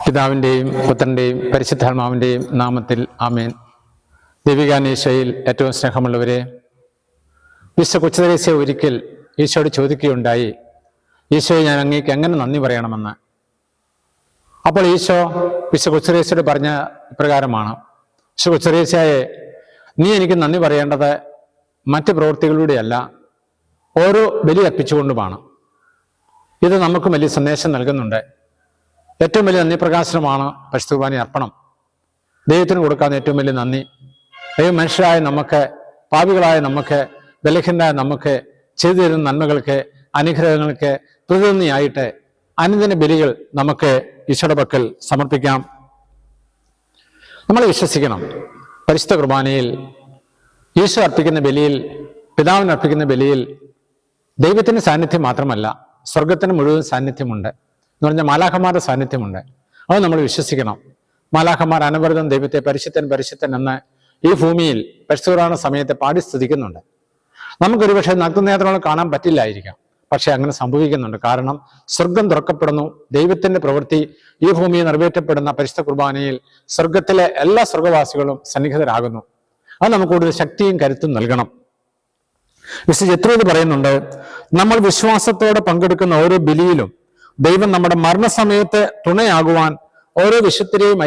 പിതാവിൻ്റെയും പുത്രൻ്റെയും പരിശുദ്ധാത്മാവിൻ്റെയും നാമത്തിൽ ആമേൻ. ദൈവികാനീശയിൽ ഏറ്റവും സ്നേഹമുള്ളവരെ, വിശുദ്ധ കൊച്ചുത്രേസ്യ ഒരിക്കൽ ഈശോയോട് ചോദിക്കുകയുണ്ടായി, ഈശോയെ ഞാൻ അങ്ങേക്ക് എങ്ങനെ നന്ദി പറയണമെന്ന്. അപ്പോൾ ഈശോ വിശുദ്ധ കൊച്ചുത്രേസ്യയോട് പറഞ്ഞ ഇപ്രകാരമാണ്: വിശുദ്ധ കൊച്ചുത്രേസ്യയെ, നീ എനിക്ക് നന്ദി പറയേണ്ടത് മറ്റ് പ്രവൃത്തികളിലൂടെയല്ല, ഓരോ ബലി അർപ്പിച്ചുകൊണ്ടുമാണ്. ഇത് നമുക്കും വലിയ സന്ദേശം നൽകുന്നുണ്ട്. ഏറ്റവും വലിയ നന്ദി പ്രകാശനമാണ് പരിശുദ്ധ കുർബാന അർപ്പണം. ദൈവത്തിന് കൊടുക്കാവുന്ന ഏറ്റവും വലിയ നന്ദി. ദൈവം മനുഷ്യരായ നമുക്ക്, പാപികളായ നമുക്ക്, ബലഹീനരായ നമുക്ക് ചെയ്തു തരുന്ന നന്മകൾക്ക്, അനുഗ്രഹങ്ങൾക്ക് പ്രതിനിധിയായിട്ട് അനുദിന ബലികൾ നമുക്ക് ഈശോയുടെ പക്കൽ സമർപ്പിക്കാം. നമ്മൾ വിശ്വസിക്കണം, പരിശുദ്ധ കുർബാനയിൽ ഈശോ അർപ്പിക്കുന്ന ബലിയിൽ, പിതാവിന് അർപ്പിക്കുന്ന ബലിയിൽ ദൈവത്തിൻ്റെ സാന്നിധ്യം മാത്രമല്ല, സ്വർഗത്തിന് മുഴുവൻ സാന്നിധ്യമുണ്ട്. എന്ന് പറഞ്ഞാൽ മാലാഖമാരുടെ സാന്നിധ്യമുണ്ട്. അത് നമ്മൾ വിശ്വസിക്കണം. മാലാഖമാർ അനവരതം ദൈവത്തെ പരിശുദ്ധൻ പരിശുദ്ധൻ എന്ന് ഈ ഭൂമിയിൽ പരിശുദ്ധ കുർബാന സമയത്തെ പാടി സ്തുതിക്കുന്നുണ്ട്. നമുക്കൊരു പക്ഷേ നഗ്നനേത്രങ്ങൾ കാണാൻ പറ്റില്ലായിരിക്കാം, പക്ഷെ അങ്ങനെ സംഭവിക്കുന്നുണ്ട്. കാരണം സ്വർഗം തുറക്കപ്പെടുന്നു. ദൈവത്തിന്റെ പ്രവൃത്തി ഈ ഭൂമിയിൽ നിറവേറ്റപ്പെടുന്ന പരിശുദ്ധ കുർബാനയിൽ സ്വർഗത്തിലെ എല്ലാ സ്വർഗവാസികളും സന്നിഹിതരാകുന്നു. അത് നമുക്ക് കൂടുതൽ ശക്തിയും കരുത്തും നൽകണം. വിശുദ്ധ ജത്രോസ് പറയുന്നുണ്ട്, നമ്മൾ വിശ്വാസത്തോടെ പങ്കെടുക്കുന്ന ഓരോ ബലിയിലും ദൈവം നമ്മുടെ മരണസമയത്ത് തുണയാകുവാൻ ഓരോ വിശുദ്ധരെയും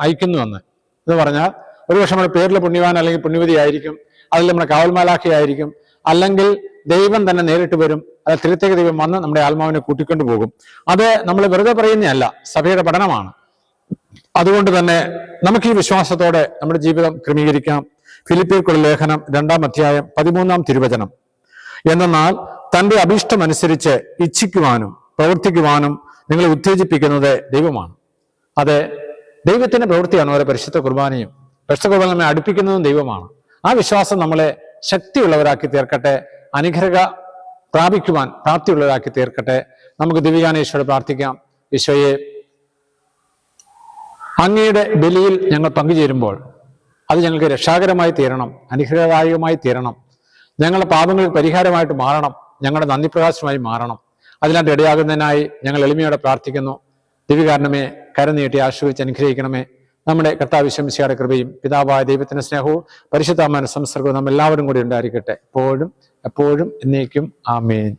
അയക്കുന്നുവെന്ന്. എന്ന് പറഞ്ഞാൽ ഒരുപക്ഷെ നമ്മുടെ പേരിൽ പുണ്യവാൻ അല്ലെങ്കിൽ പുണ്യവതി ആയിരിക്കും, അതിൽ നമ്മുടെ കാവൽമാലാഖി ആയിരിക്കും, അല്ലെങ്കിൽ ദൈവം തന്നെ നേരിട്ട് വരും. അത് തിരുത്തേക ദൈവം വന്ന് നമ്മുടെ ആത്മാവിനെ കൂട്ടിക്കൊണ്ടു പോകും. അത് നമ്മൾ വെറുതെ പറയുന്നതല്ല, സഭയുടെ പഠനമാണ്. അതുകൊണ്ട് തന്നെ നമുക്ക് ഈ വിശ്വാസത്തോടെ നമ്മുടെ ജീവിതം ക്രമീകരിക്കാം. ഫിലിപ്പിയർക്കുള്ള ലേഖനം 2-ാം അധ്യായം 13-ാം തിരുവചനം: എന്നാൽ തന്റെ അഭീഷ്ടമനുസരിച്ച് ഇച്ഛിക്കുവാനും പ്രവർത്തിക്കുവാനും നിങ്ങളെ ഉത്തേജിപ്പിക്കുന്നത് ദൈവമാണ്. അത് ദൈവത്തിന്റെ പ്രവൃത്തിയാണ് ഓരോ പരിശുദ്ധ കുർബാനയും. പരിശുദ്ധ കുർബാന നമ്മെ അടുപ്പിക്കുന്നതും ദൈവമാണ്. ആ വിശ്വാസം നമ്മളെ ശക്തിയുള്ളവരാക്കി തീർക്കട്ടെ, അനുഗ്രഹ പ്രാപിക്കുവാൻ പ്രാപ്തിയുള്ളവരാക്കി തീർക്കട്ടെ. നമുക്ക് ദിവ്യാനീശോയോട് പ്രാർത്ഥിക്കാം. ഈശോയെ, അങ്ങയുടെ ബലിയിൽ ഞങ്ങൾ പങ്കുചേരുമ്പോൾ അത് ഞങ്ങൾക്ക് രക്ഷാകരമായി തീരണം, അനുഗ്രഹദായകമായി തീരണം, ഞങ്ങളുടെ പാപങ്ങൾക്ക് പരിഹാരമായിട്ട് മാറണം, ഞങ്ങളുടെ നന്ദി പ്രകാശമായി മാറണം. അതിനായിട്ട് ഇടയാകുന്നതിനായി ഞങ്ങൾ എളിമയോടെ പ്രാർത്ഥിക്കുന്നു. ദിവ്യകാരണമേ, കരനീട്ടി ആശ്രയിച്ച് അനുഗ്രഹിക്കണമേ. നമ്മുടെ കർത്താവ് ശംസിയുടെ കൃപയും പിതാവായ ദൈവത്തിന്റെ സ്നേഹവും പരിശുദ്ധാത്മാവിന്റെ സംസർഗവും നമ്മൾ എല്ലാവരും കൂടി ഉണ്ടായിരിക്കട്ടെ, എപ്പോഴും എപ്പോഴും എന്നേക്കും. ആമേൻ.